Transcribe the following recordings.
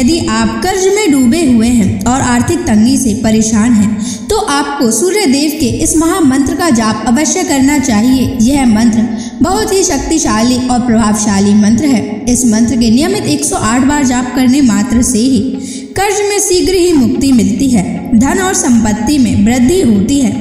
यदि आप कर्ज में डूबे हुए हैं और आर्थिक तंगी से परेशान हैं, तो आपको सूर्य देव के इस महामंत्र का जाप अवश्य करना चाहिए। यह मंत्र बहुत ही शक्तिशाली और प्रभावशाली मंत्र है। इस मंत्र के नियमित 108 बार जाप करने मात्र से ही कर्ज में शीघ्र ही मुक्ति मिलती है, धन और संपत्ति में वृद्धि होती है,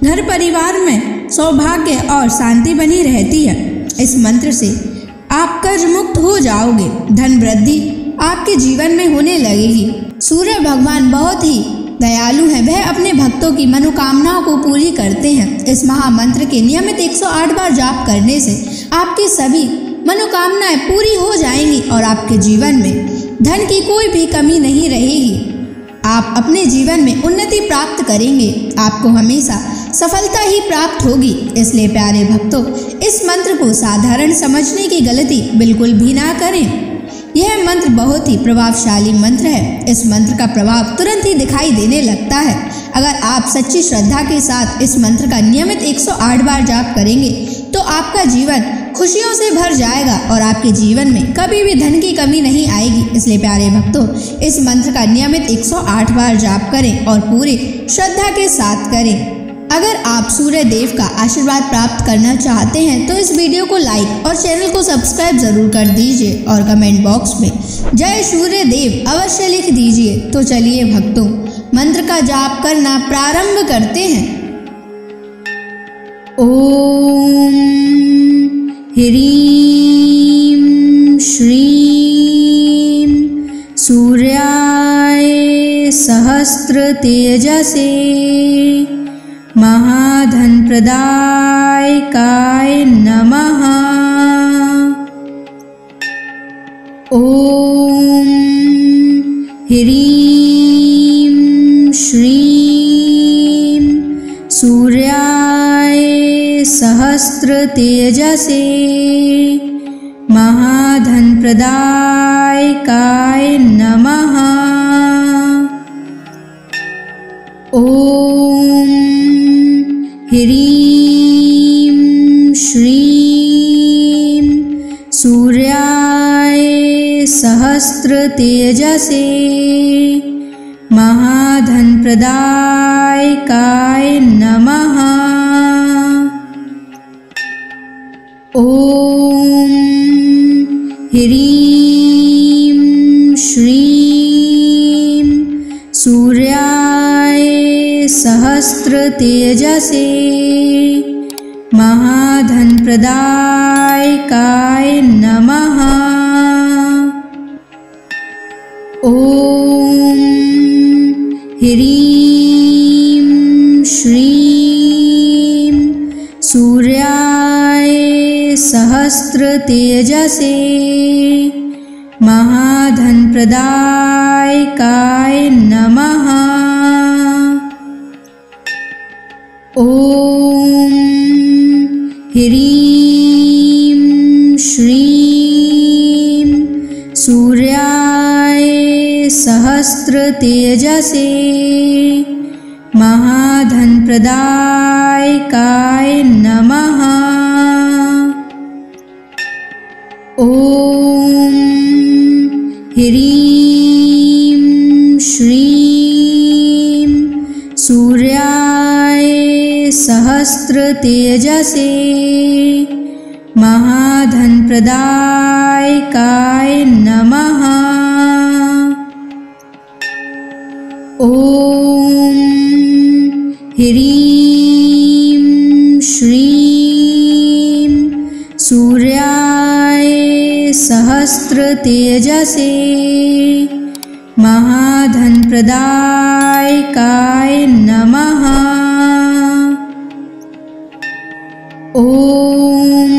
घर परिवार में सौभाग्य और शांति बनी रहती है। इस मंत्र से आप कर्ज मुक्त हो जाओगे, धन वृद्धि आपके जीवन में होने लगेगी। सूर्य भगवान बहुत ही दयालु हैं, वह अपने भक्तों की मनोकामनाओं को पूरी करते हैं। इस महामंत्र के नियमित 108 बार जाप करने से आपकी सभी मनोकामनाएं पूरी हो जाएंगी और आपके जीवन में धन की कोई भी कमी नहीं रहेगी। आप अपने जीवन में उन्नति प्राप्त करेंगे, आपको हमेशा सफलता ही प्राप्त होगी। इसलिए प्यारे भक्तों, इस मंत्र को साधारण समझने की गलती बिल्कुल भी ना करें। यह मंत्र बहुत ही प्रभावशाली मंत्र है। इस मंत्र का प्रभाव तुरंत ही दिखाई देने लगता है। अगर आप सच्ची श्रद्धा के साथ इस मंत्र का नियमित 108 बार जाप करेंगे तो आपका जीवन खुशियों से भर जाएगा और आपके जीवन में कभी भी धन की कमी नहीं आएगी। इसलिए प्यारे भक्तों, इस मंत्र का नियमित 108 बार जाप करें और पूरी श्रद्धा के साथ करें। अगर आप सूर्य देव का आशीर्वाद प्राप्त करना चाहते हैं तो इस वीडियो को लाइक और चैनल को सब्सक्राइब जरूर कर दीजिए और कमेंट बॉक्स में जय सूर्य देव अवश्य लिख दीजिए। तो चलिए भक्तों, मंत्र का जाप करना प्रारंभ करते हैं। ओम ह्रीं श्रीं सूर्याय सहस्र तेजसे महाधन प्रदायकाय नमः। ओम ह्रीं श्रीं सूर्याय सहस्र तेजसे महाधन प्रदायकाय नमः। ओम ह्रीं श्रीं सूर्याय सहस्र तेजसे महाधन प्रदायकाय नमः। ओम ह्रीं श्रीं सूर्याय सहस्र तेजसे महाधन प्रदायकाय नमः। ओम ह्रीं श्रीं सूर्याय सहस्र तेजसे महाधन प्रदायकाय नमः। ओम ह्रीं श्रीं सूर्याय सहस्र तेजसे महाधन प्रदायकाय नमः। ओम ह्रीं श्रीं सूर्याय सहस्र तेजसे महाधन प्रदायकाय नमः। ओम ह्रीं श्रीं सूर्याय सहस्र तेजसे महाधन प्रदायकाय नमः। ओम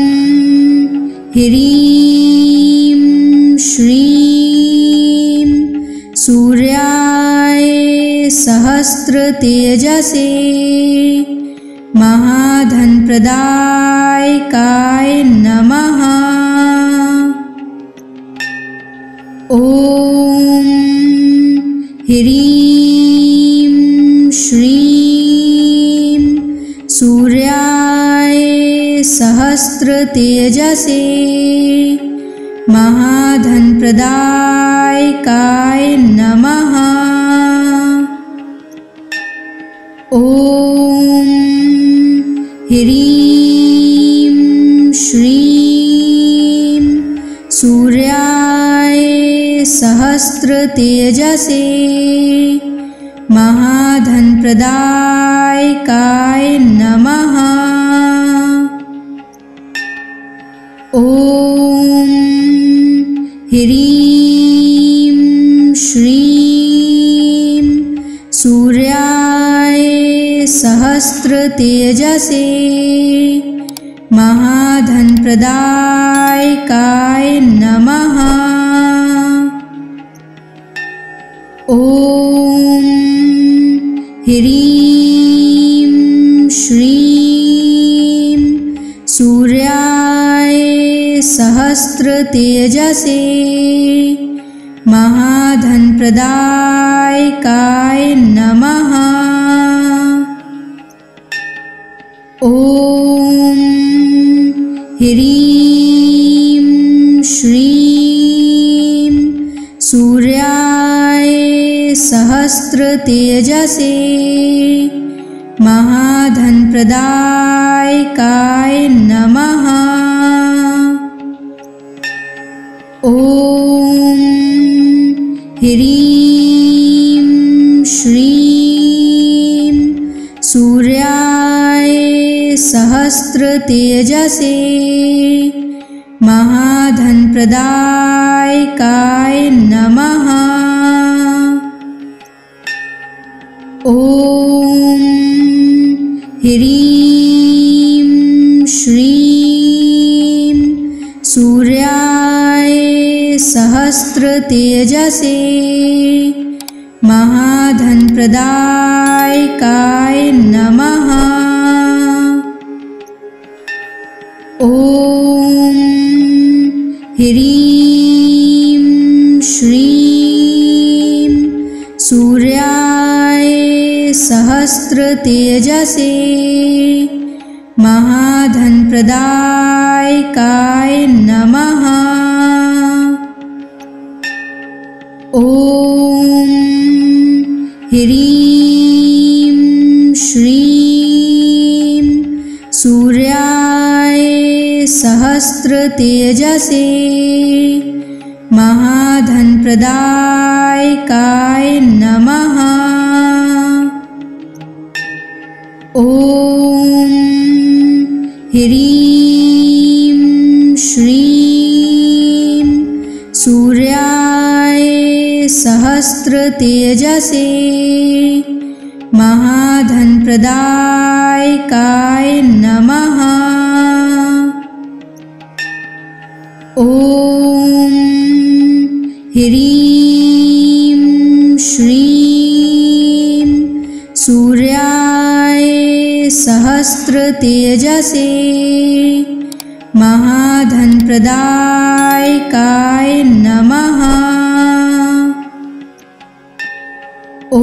ह्रीं श्रीं सूर्याय सहस्र तेजसे महाधन प्रदायकाय नमः। ओम ह्रीं श्रीं सूर्याय सहस्र तेजसे महाधनप्रदायकाय नमः। ॐ ह्रीं श्रीं सूर्याय सहस्रतेजसे महाधनप्रदायकाय नमः। ॐ ह्रीं श्रीं सूर्याय सहस्रतेजसे महाधनप्रदायकाय नमः। ॐ ह्रीं श्रीं सूर्याय सहस्रतेजसे महाधनप्रदायकाय नमः। ॐ ह्रीं श्रीं सूर्याय सहस्रतेजसे महाधनप्रदायकाय नमः। ॐ ह्रीं श्रीं सूर्याय सहस्रतेजसे महाधनप्रदायकाय नमः। ॐ ह्रीं श्रीं सूर्याय सहस्रतेजसे महाधनप्रदायकाय नमः। ॐ ह्रीं श्रीं सूर्याय सहस्रतेजसे महाधनप्रदायकाय नमः। ॐ ह्रीं श्रीं सूर्याय सहस्रतेजसे महाधनप्रदायकाय नमः। ॐ ह्रीं श्रीं सूर्याय सहस्रतेजसे महाधनप्रदायकाय नमः। ॐ ह्रीं श्रीं सूर्याय सहस्रतेजसे महाधनप्रदायकाय नमः। ॐ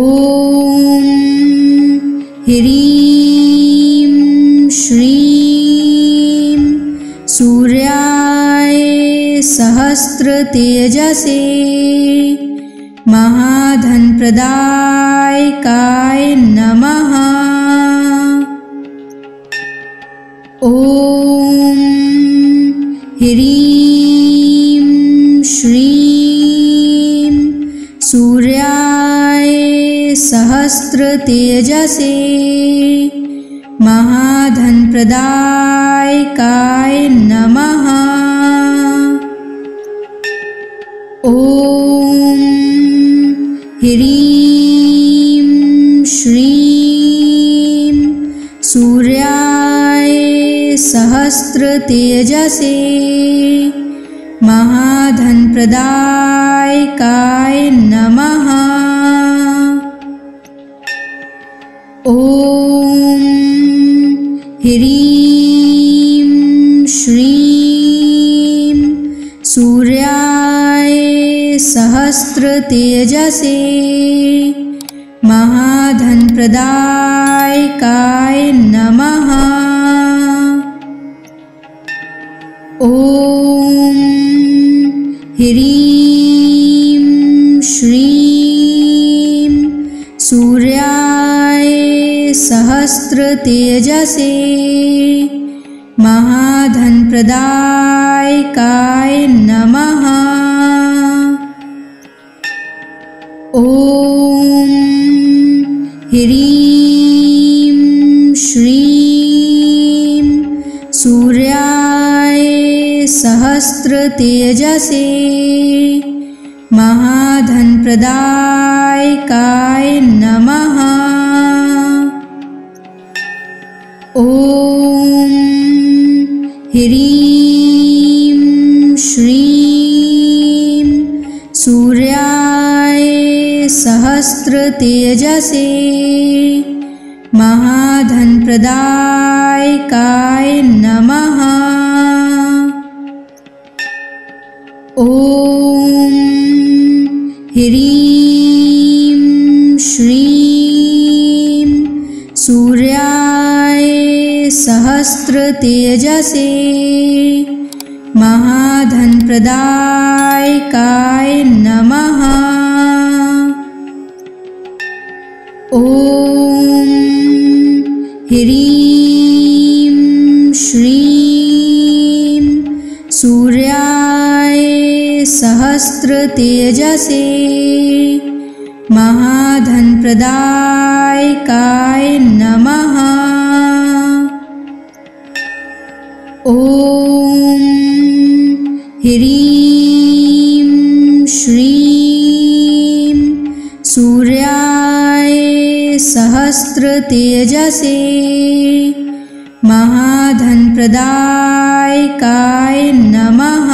ह्रीं श्रीं सूर्याय सहस्रतेजसे महाधनप्रदायकाय नमः। ॐ ह्रीं श्रीं सूर्याय सहस्रतेजसे महाधनप्रदायकाय नमः। ॐ ह्रीं श्रीं सूर्याय सहस्रतेजसे महाधनप्रदायकाय नमः। ॐ ह्रीं श्रीं सूर्याय सहस्रतेजसे महाधनप्रदायकाय नमः। ॐ ह्रीं श्रीं सूर्याय सहस्रतेजसे महाधनप्रदायकाय नमः। ॐ ह्रीं श्रीं सूर्याय सहस्रतेजसे महाधनप्रदायकाय नमः। ॐ ह्रीं श्रीं सूर्याय सहस्रतेजसे महाधनप्रदायकाय नमः। ॐ ह्रीं श्रीं सूर्याय सहस्रतेजसे महाधनप्रदायकाय नमः। ॐ ह्रीं श्रीं सूर्याय सहस्रतेजसे महाधनप्रदायकाय नमः। ॐ ह्रीं श्रीं सूर्याय सहस्रतेजसे महाधनप्रदायकाय नमः।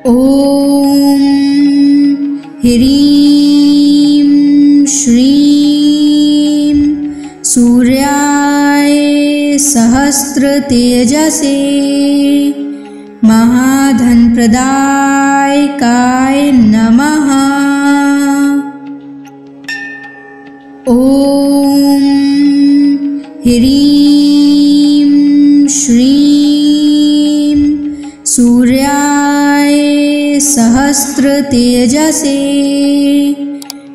ॐ ह्रीं श्रीं सूर्याय सहस्रतेजसे महाधनप्रदायकाय नमः। ॐ ह्रीं श्रीं सूर्याय सहस्रतेजसे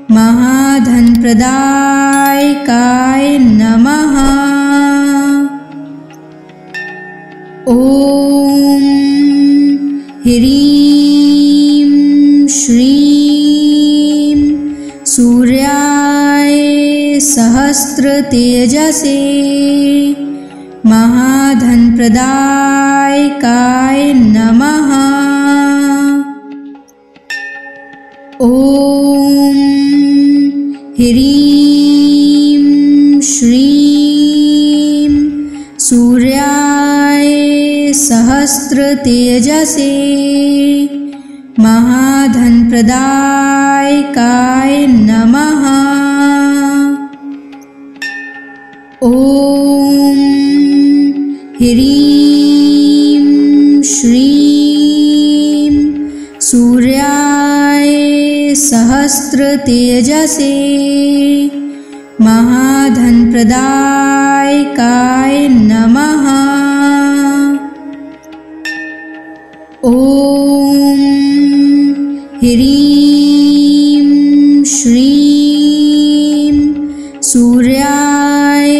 महाधनप्रदायकाय नमः। ॐ ह्रीं श्रीं सूर्याय सहस्रतेजसे महाधनप्रदायकाय नमः। ॐ ह्रीं श्रीं सूर्याय सहस्रतेजसे महाधनप्रदायकाय नमः। ॐ ह्रीं श्रीं सूर्याय सहस्रतेजसे महाधनप्रदायकाय नमः। ॐ ह्रीं श्रीं सूर्याय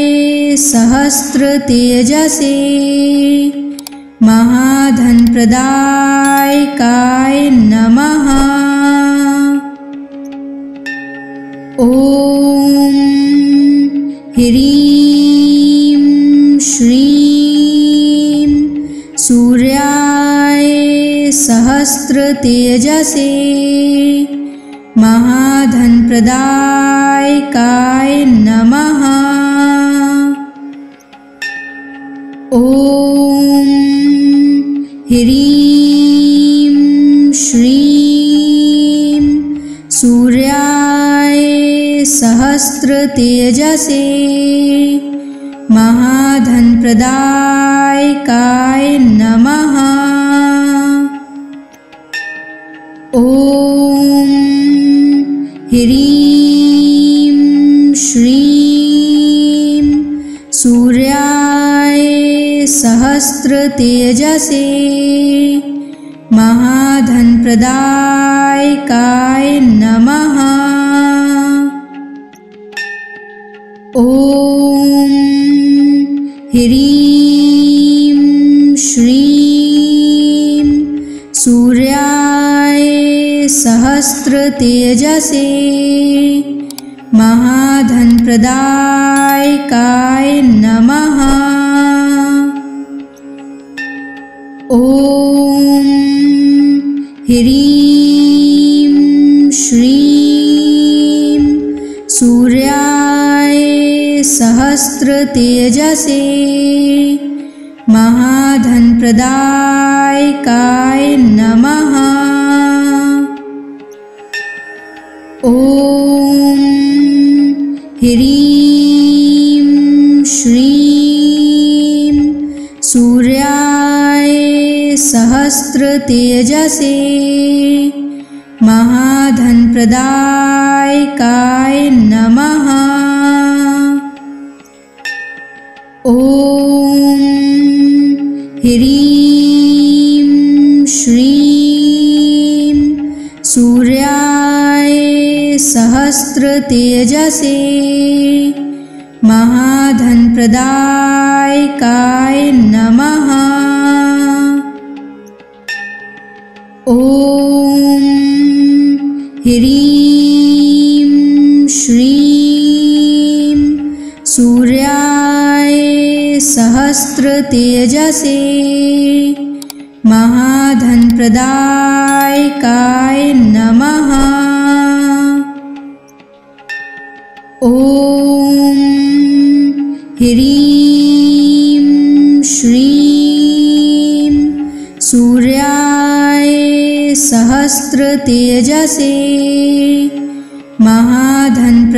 सहस्रतेजसे महाधनप्रदायकाय नमः। ॐ ह्रीं श्रीं सूर्याय सहस्रतेजसे महाधनप्रदायकाय नमः। ॐ ह्रीं श्रीं सूर्याय सहस्रतेजसे महाधनप्रदायकाय नमः। ॐ ह्रीं श्रीं सूर्याय सहस्रतेजसे महाधनप्रदायकाय नमः। ॐ ह्रीं श्रीं सूर्याय सहस्रतेजसे महाधनप्रदायकाय नमः। ॐ ह्रीं श्रीं सूर्याय सहस्रतेजसे महाधनप्रदायकाय नमः। ॐ ह्रीं श्रीं सूर्याय सहस्रतेजसे महाधनप्रदायकाय नमः। ॐ ह्रीं श्रीं सूर्याय सहस्रतेजसे महाधनप्रदायकाय नमः। ॐ ह्रीं श्रीं सूर्याय सहस्रतेजसे महाधनप्रदायकाय नमः। ॐ ह्रीं श्रीं सूर्याय सहस्रतेजसे महाधनप्रदायकाय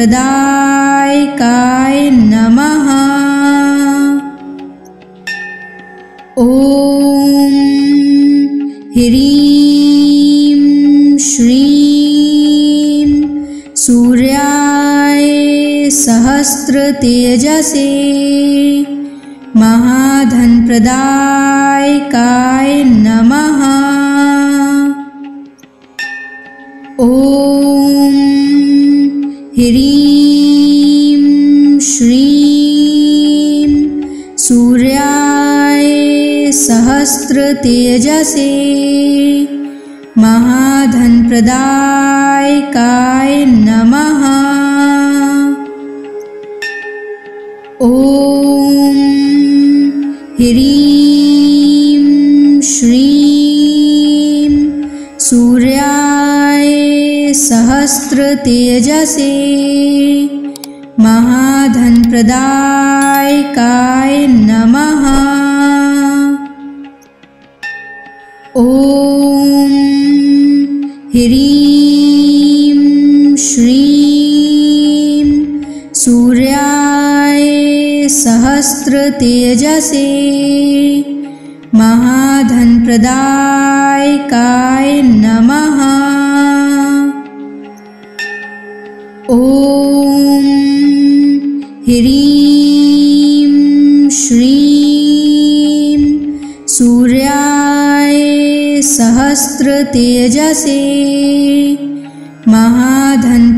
नमः। ॐ ह्रीं श्रीं सूर्याय सहस्रतेजसे महाधनप्रदायकाय नमः। ॐ ह्रीं श्रीं सूर्याय सहस्रतेजसे महाधनप्रदायकाय नमः। ॐ ह्रीं श्रीं सूर्याय सहस्रतेजसे महाधनप्रदायकाय नमः। ॐ ह्रीं श्रीं सूर्याय सहस्रतेजसे महाधनप्रदायकाय नमः। ॐ ह्रीं श्रीं सूर्याय सहस्रतेजसे महाधनप्रदायकाय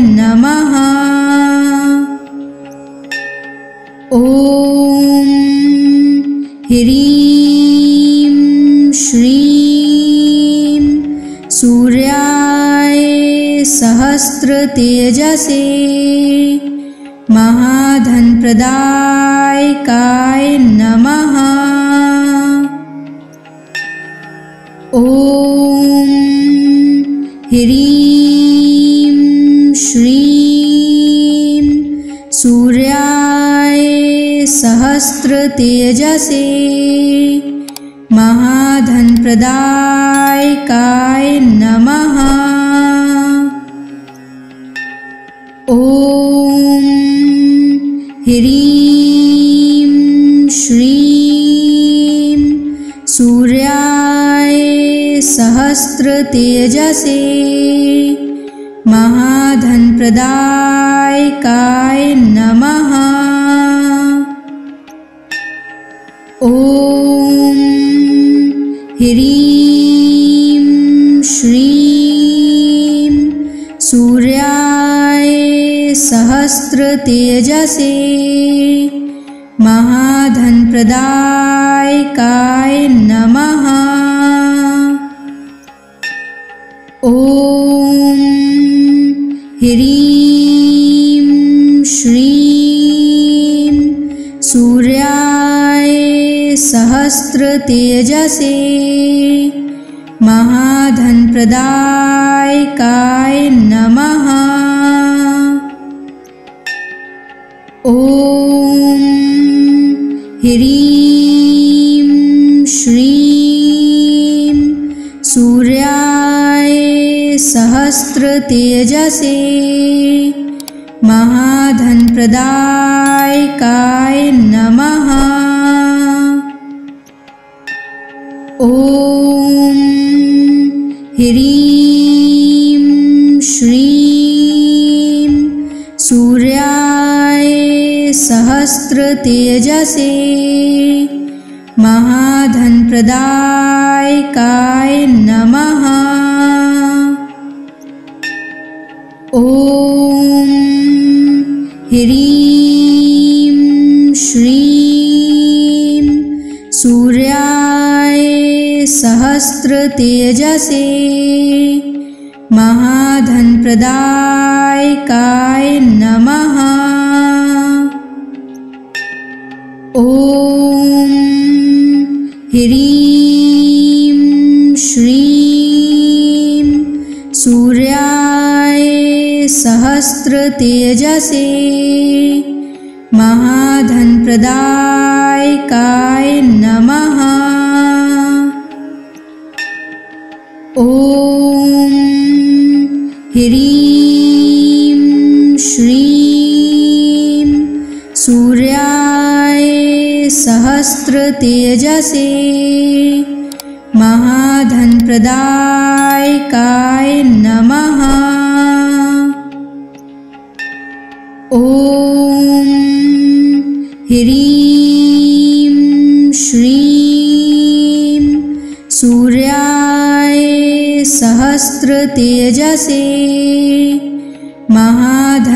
नमः। ॐ ह्रीं श्रीं सूर्याय सहस्रतेजसे महाधनप्रदायकाय नमः। ॐ ह्रीं श्रीं सूर्याय सहस्रतेजसे महाधनप्रदायकाय नमः। ॐ ह्रीं श्रीं सूर्याय सहस्रतेजसे महाधनप्रदायकाय नमः। ह्रीं श्रीं सूर्याय सहस्रतेजसे महाधनप्रदायकाय नमः। ॐ ह्रीं श्रीं सूर्याय सहस्रतेजसे महाधनप्रदायकाय नमः। ॐ ह्रीं श्रीं सूर्याय सहस्रतेजसे महाधनप्रदायकाय नमः। ॐ ह्रीं श्रीं सूर्याय सहस्रतेजसे महाधनप्रदायकाय नमः। ॐ ह्रीं श्रीं सूर्याय सहस्रतेजसे महाधनप्रदायकाय नमः। ॐ ह्रीं श्रीं सूर्याय सहस्रतेजसे महाधनप्रदायकाय नमः। ॐ ह्रीं श्रीं सूर्याय सहस्रतेजसे महाधनप्रदायकाय नमः। ॐ ह्रीं श्रीं सूर्याय सहस्रतेजसे महाधनप्रदायकाय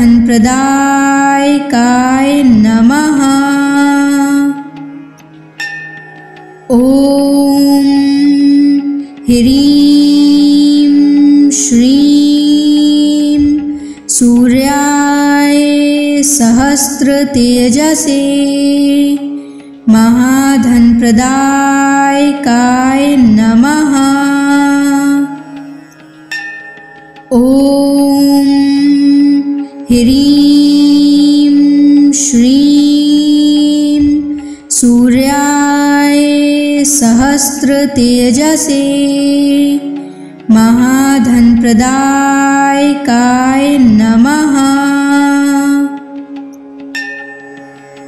नमः। ॐ ह्रीं श्रीं सूर्याय सहस्रतेजसे महाधनप्रदायकाय नमः। ॐ ह्रीं श्रीं सूर्याय सहस्रतेजसे महाधनप्रदायकाय नमः।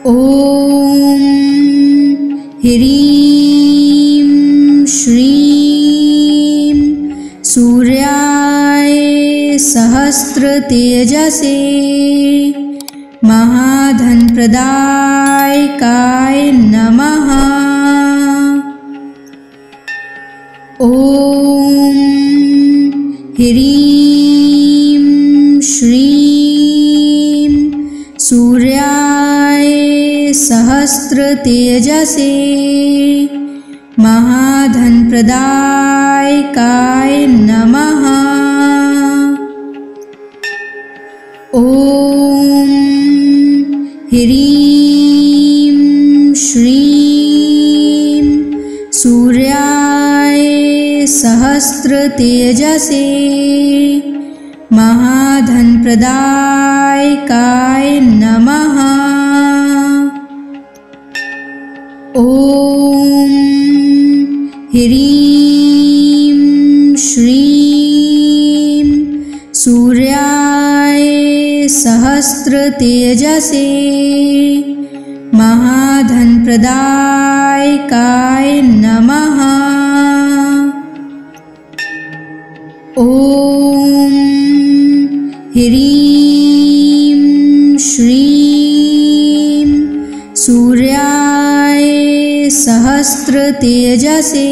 ॐ ह्रीं श्रीं सूर्याय सहस्रतेजसे महाधनप्रदायकाय नमः। ॐ ह्रीं श्रीं सूर्याय सहस्रतेजसे महाधनप्रदायकाय नमः। ॐ ह्रीं श्रीं सूर्याय सहस्रतेजसे महाधनप्रदायकाय नमः। ॐ ह्रीं श्रीं सूर्याय सहस्रतेजसे महाधनप्रदायकाय नमः। ॐ ह्रीं श्रीं सूर्याय सहस्रतेजसे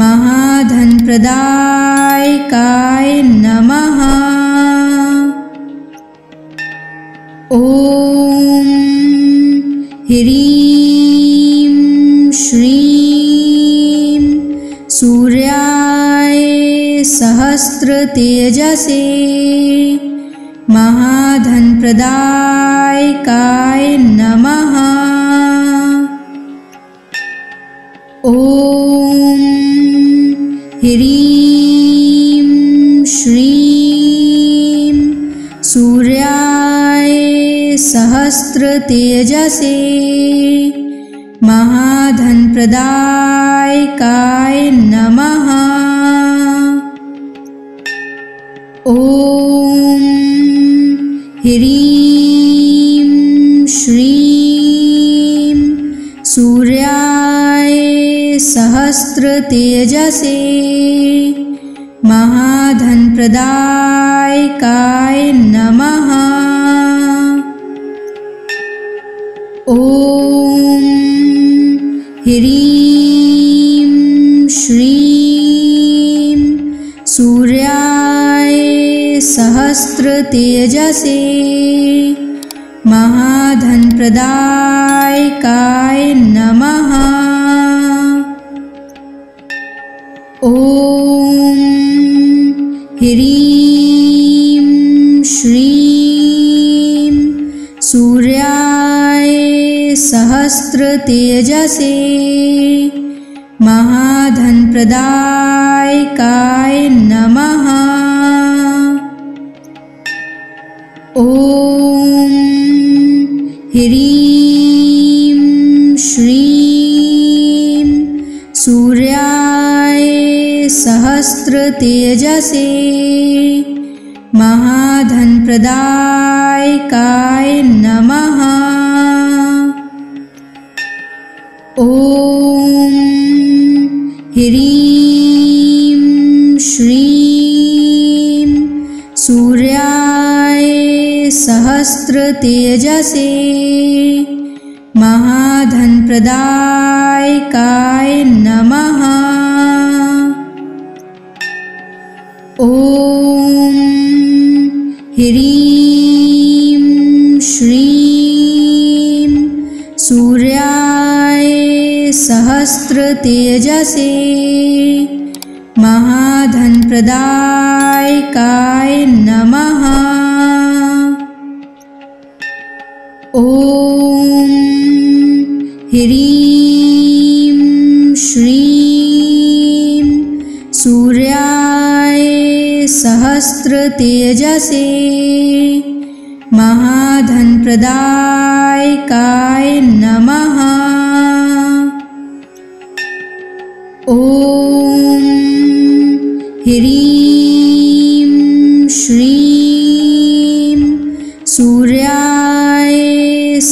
महाधनप्रदायकाय नमः। ॐ ह्रीं श्रीं सूर्याय सहस्रतेजसे महाधनप्रदायकाय नमः। ॐ ह्रीं श्रीं सूर्याय सहस्रतेजसे महाधनप्रदायकाय नमः। ॐ ह्रीं श्रीं सूर्याय सहस्रतेजसे महाधनप्रदायकाय नमः। ॐ ह्रीं श्रीं सूर्याय सहस्रतेजसे महाधनप्रदायकाय नमः। ॐ ह्रीं श्रीं सूर्याय सहस्रतेजसे महाधनप्रदायकाय नमः। ॐ ह्रीं श्रीं सूर्याय सहस्रतेजसे महाधनप्रदायकाय नमः। ॐ ह्रीं श्रीं सूर्याय सहस्रतेजसे महाधनप्रदायकाय नमः। ॐ ह्रीं श्रीं सूर्याय सहस्रतेजसे महाधनप्रदायकाय नमः। ॐ ह्रीं श्रीं सूर्याय सहस्रतेजसे महाधनप्रदायकाय नमः। ॐ ह्रीं श्रीं सूर्याय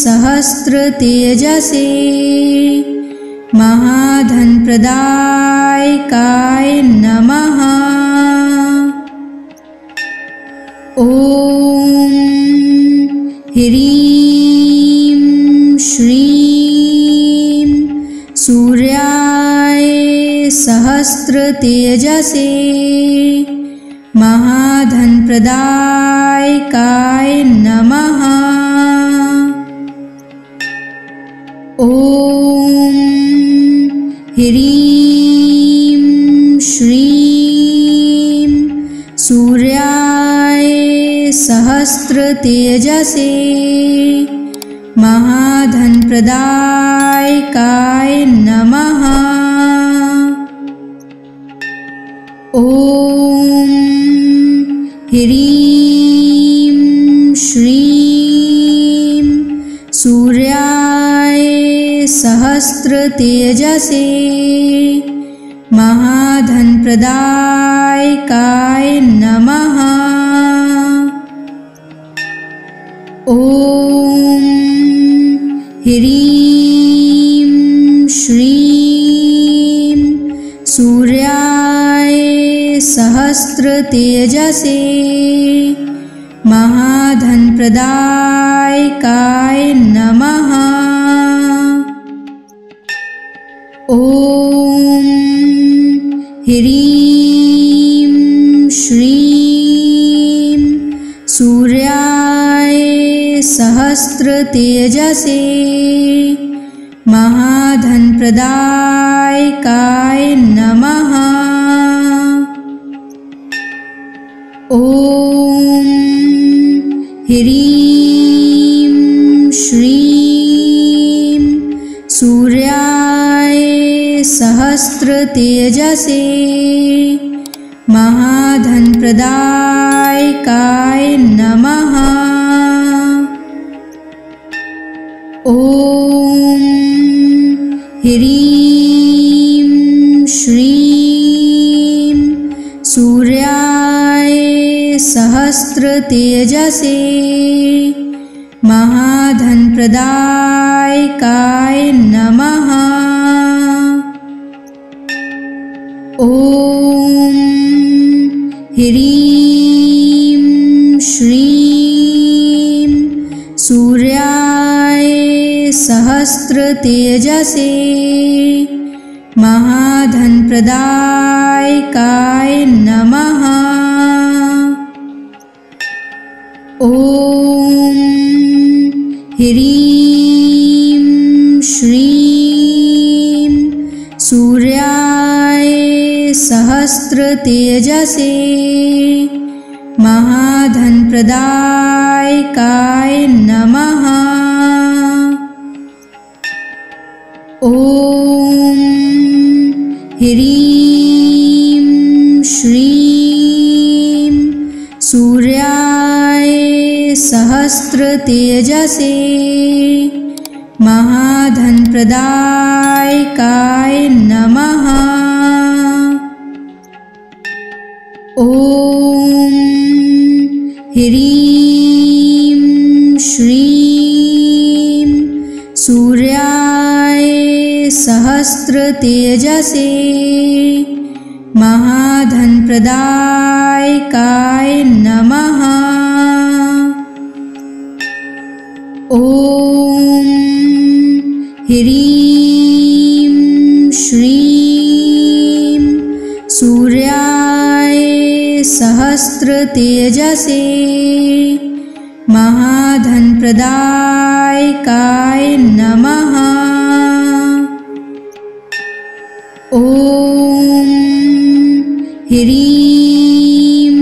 सहस्रतेजसे महाधनप्रदायकाय नमः। ॐ ह्रीं श्रीं सूर्याय सहस्रतेजसे महाधनप्रदायकाय नमः। ॐ ह्रीं श्रीं सूर्याय सहस्रतेजसे महाधनप्रदायकाय नमः। ॐ ह्रीं श्रीं सूर्याय सहस्रतेजसे महाधनप्रदायकाय नमः। ॐ ह्रीं श्रीं सूर्याय सहस्रतेजसे महाधनप्रदायकाय नमः। ह्रीं श्रीं सूर्याय सहस्रतेजसे महाधनप्रदायकाय नमः। ॐ ह्रीं श्रीं सूर्याय सहस्रतेजसे महाधनप्रदायकाय नमः। ॐ ह्रीं श्रीं सूर्याय सहस्रतेजसे महाधनप्रदायकाय नमः। ॐ ह्रीं श्रीं सूर्याय सहस्रतेजसे महाधनप्रदायकाय नमः। ॐ ह्रीं श्रीं सूर्याय सहस्रतेजसे महाधनप्रदायकाय नमः। ॐ ह्रीं श्रीं सूर्याय सहस्रतेजसे महाधनप्रदायकाय नमः। ॐ ह्रीं श्रीं सूर्याय सहस्रतेजसे महाधनप्रदायकाय नमः। ॐ ह्रीं श्रीं सूर्याय सहस्रतेजसे महाधनप्रदायकाय नमः। ॐ ह्रीं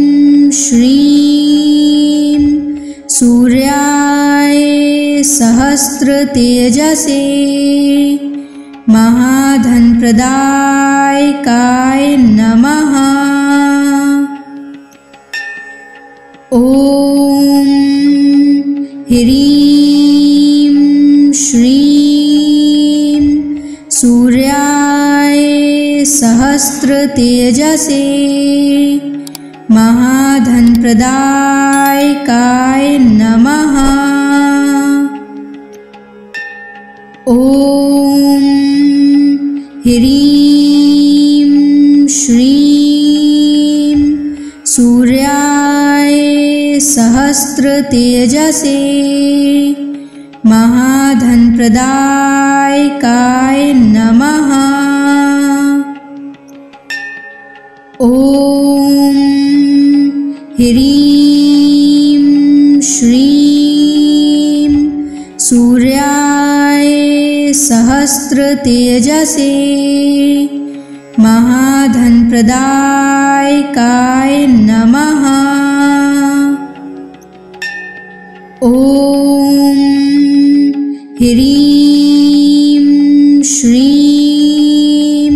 श्रीं सूर्याय सहस्रतेजसे महाधनप्रदायकाय नमः। ॐ ह्रीं श्रीं सूर्याय सहस्रतेजसे महाधनप्रदायकाय नमः। ॐ ह्रीं श्रीं सूर्याय सहस्रतेजसे महाधनप्रदायकाय नमः। ॐ ह्रीं श्रीं सूर्याय सहस्रतेजसे महाधनप्रदायकाय नमः। ॐ ह्रीं श्रीं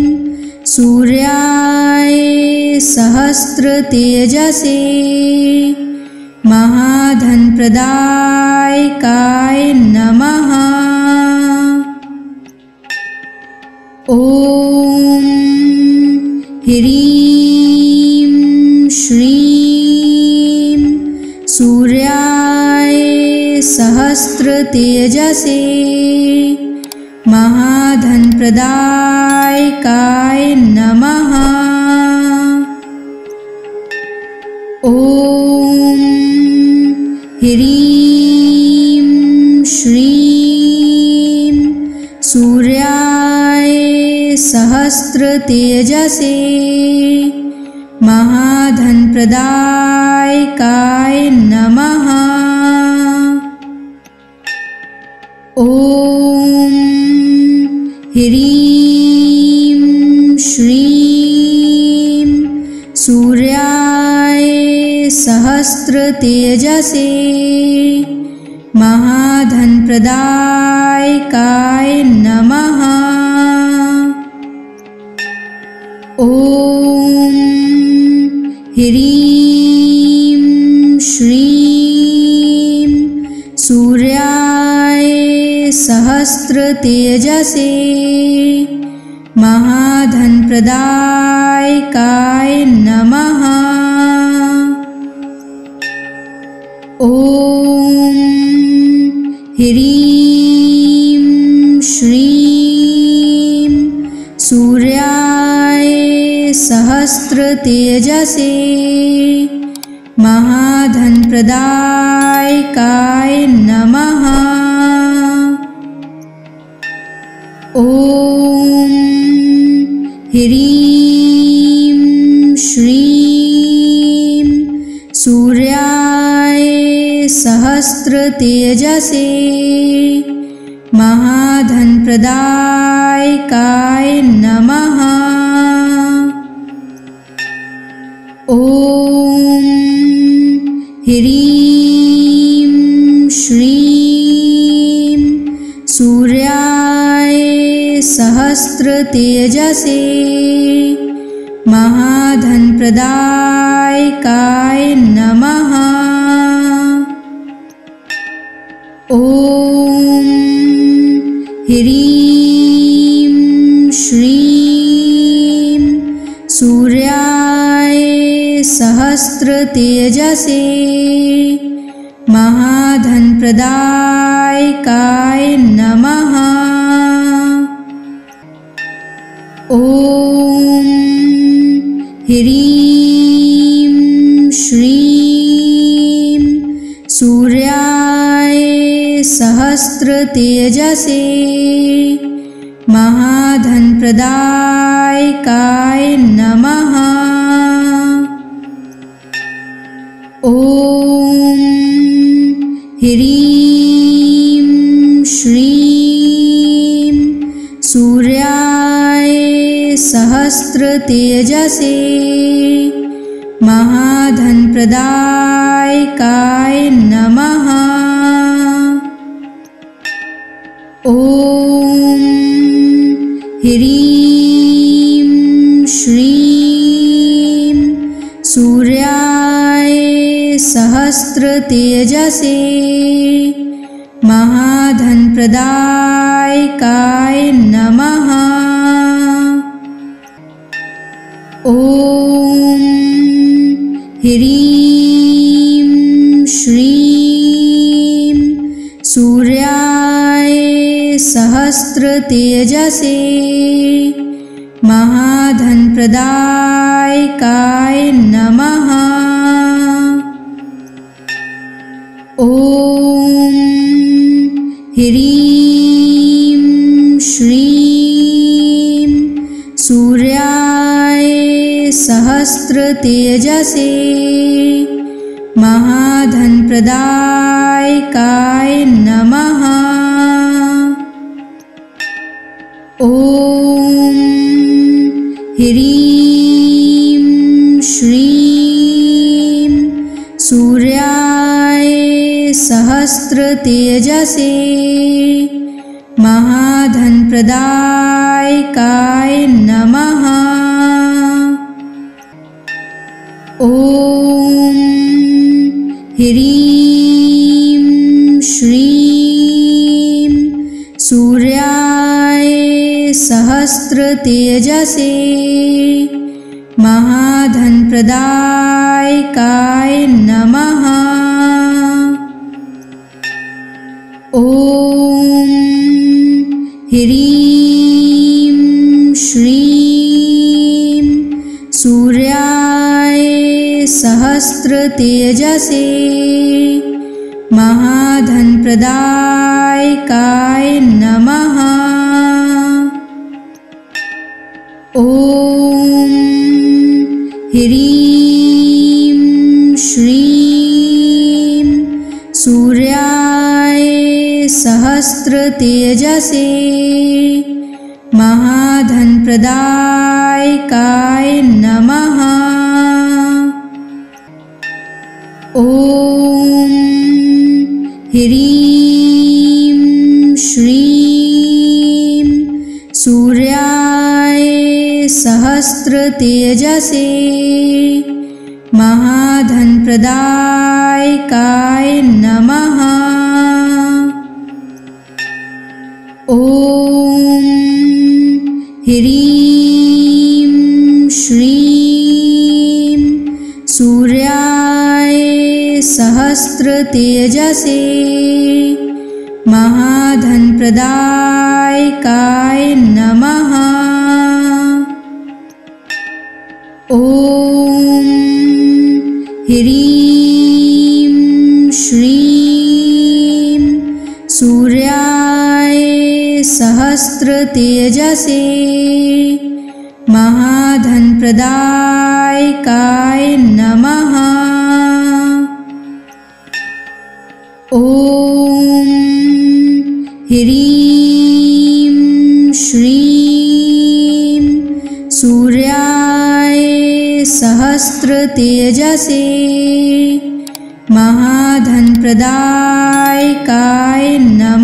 सूर्याय सहस्रतेजसे महाधनप्रदायकाय नमः। ॐ ह्रीं श्रीं सूर्याय सहस्रतेजसे महाधनप्रदायकाय नमः। ॐ ह्रीं श्रीं सूर्याय सहस्रतेजसे सहस्रतेजसे महाधनप्रदायकाय नमः। ॐ ह्रीं श्रीं सूर्याय सहस्रतेजसे महाधनप्रदायकाय नमः। ॐ ह्रीं श्रीं सूर्याय सहस्रतेजसे महाधनप्रदायकाय नमः। ॐ ह्रीं श्रीं सूर्याय सहस्रतेजसे महाधनप्रदायकाय नमः। ॐ ह्रीं श्रीं सूर्याय सहस्रतेजसे महाधनप्रदायकाय नमः। ॐ ह्रीं श्रीं सूर्याय सहस्रतेजसे महाधनप्रदायकाय नमः। ॐ ह्रीं श्रीं सूर्याय सहस्रतेजसे महाधनप्रदायकाय नमः। ॐ ह्रीं श्रीं सूर्याय सहस्रतेजसे महाधनप्रदायकाय नमः। ॐ ह्रीं श्रीं सूर्याय सहस्रतेजसे महाधनप्रदायकाय नमः। ॐ ह्रीं श्रीं सूर्याय सहस्रतेजसे महाधनप्रदायकाय नमः। ॐ ह्रीं श्रीं सूर्याय सहस्रतेजसे महाधनप्रदायकाय नमः। ॐ ह्रीं श्रीं सूर्याय सहस्रतेजसे महाधनप्रदायकाय नमः। ॐ ह्रीं श्रीं सूर्याय सहस्रतेजसे महाधनप्रदायकाय नमः। ॐ ह्रीं श्रीं सूर्याय सहस्रतेजसे महाधनप्रदायकाय नमः। ॐ ह्रीं श्रीं सूर्याय सहस्रतेजसे महाधनप्रदायकाय नमः। ॐ ह्रीं श्रीं सूर्याय सहस्रतेजसे महाधनप्रदायकाय नमः। ॐ ह्रीं श्रीं सूर्याय सहस्रतेजसे महाधनप्रदायकाय नमः। ॐ ह्रीं श्रीं सूर्याय सहस्रतेजसे महाधनप्रदायकाय नमः। ॐ ह्रीं श्रीं सूर्याय सहस्रतेजसे महाधनप्रदायकाय नमः। ॐ ह्रीं श्रीं सूर्याय सहस्रतेजसे महाधनप्रदायकाय नमः।